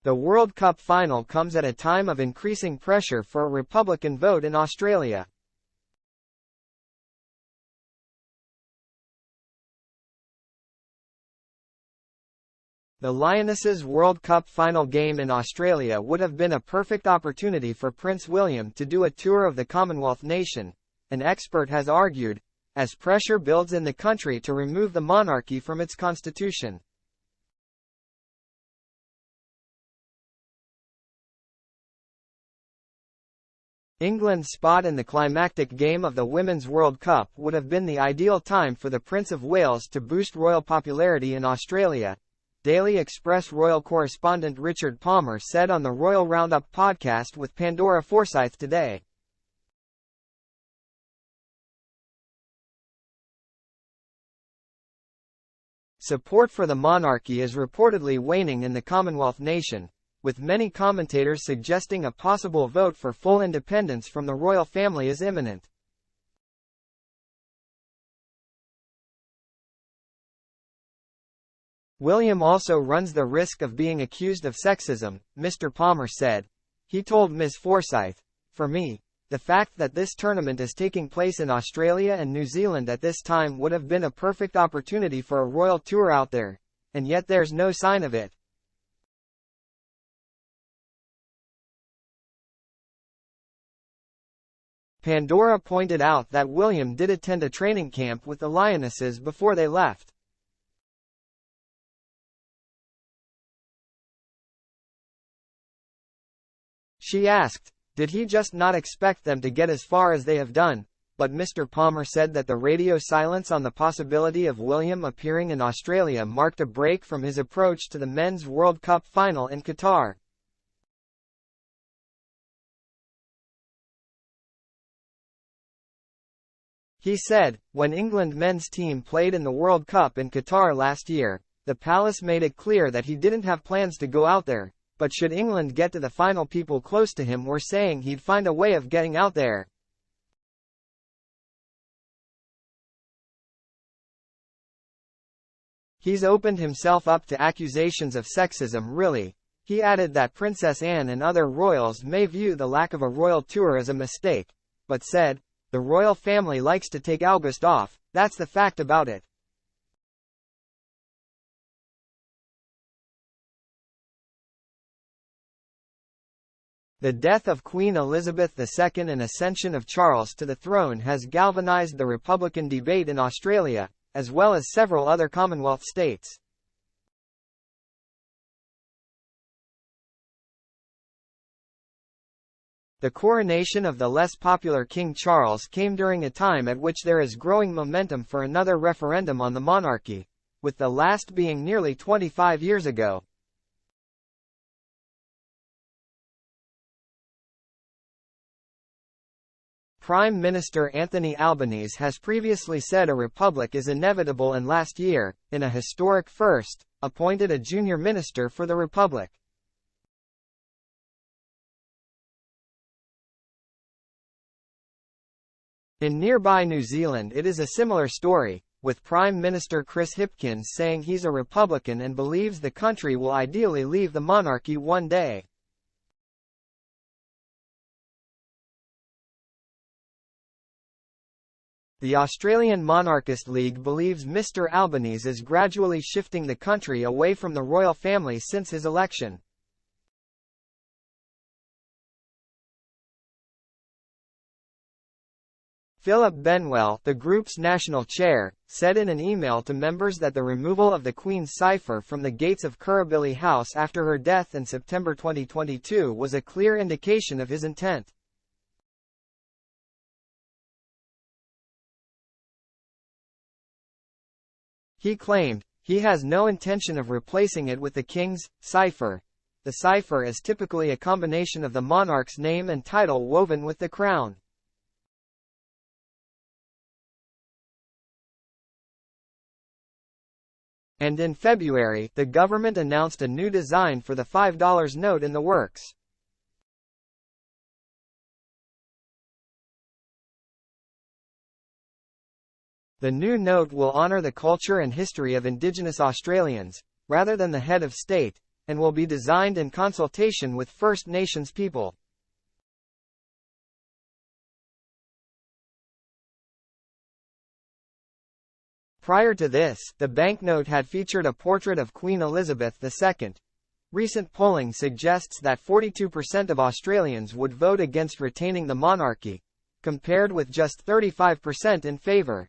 The World Cup final comes at a time of increasing pressure for a Republican vote in Australia. The Lionesses' World Cup final game in Australia would have been a perfect opportunity for Prince William to do a tour of the Commonwealth nation, an expert has argued, as pressure builds in the country to remove the monarchy from its constitution. England's spot in the climactic game of the Women's World Cup would have been the ideal time for the Prince of Wales to boost royal popularity in Australia, Daily Express royal correspondent Richard Palmer said on the Royal Roundup podcast with Pandora Forsyth today. Support for the monarchy is reportedly waning in the Commonwealth nation, with many commentators suggesting a possible vote for full independence from the royal family is imminent. William also runs the risk of being accused of sexism, Mr. Palmer said. He told Ms. Forsyth, "For me, the fact that this tournament is taking place in Australia and New Zealand at this time would have been a perfect opportunity for a royal tour out there, and yet there's no sign of it." Pandora pointed out that William did attend a training camp with the Lionesses before they left. She asked, "Did he just not expect them to get as far as they have done?" But Mr. Palmer said that the radio silence on the possibility of William appearing in Australia marked a break from his approach to the Men's World Cup final in Qatar. He said, "When England men's team played in the World Cup in Qatar last year, the Palace made it clear that he didn't have plans to go out there, but should England get to the final, people close to him were saying he'd find a way of getting out there." "He's opened himself up to accusations of sexism, really." He added that Princess Anne and other royals may view the lack of a royal tour as a mistake, but said, "The royal family likes to take August off, that's the fact about it." The death of Queen Elizabeth II and ascension of Charles to the throne has galvanized the Republican debate in Australia, as well as several other Commonwealth states. The coronation of the less popular King Charles came during a time at which there is growing momentum for another referendum on the monarchy, with the last being nearly 25 years ago. Prime Minister Anthony Albanese has previously said a republic is inevitable and last year, in a historic first, appointed a junior minister for the republic. In nearby New Zealand it is a similar story, with Prime Minister Chris Hipkins saying he's a Republican and believes the country will ideally leave the monarchy one day. The Australian Monarchist League believes Mr. Albanese is gradually shifting the country away from the royal family since his election. Philip Benwell, the group's national chair, said in an email to members that the removal of the Queen's cipher from the gates of Kirribilli House after her death in September 2022 was a clear indication of his intent. He claimed, he has no intention of replacing it with the King's cipher. The cipher is typically a combination of the monarch's name and title woven with the crown. And in February, the government announced a new design for the $5 note in the works. The new note will honor the culture and history of Indigenous Australians, rather than the head of state, and will be designed in consultation with First Nations people. Prior to this, the banknote had featured a portrait of Queen Elizabeth II. Recent polling suggests that 42% of Australians would vote against retaining the monarchy, compared with just 35% in favour.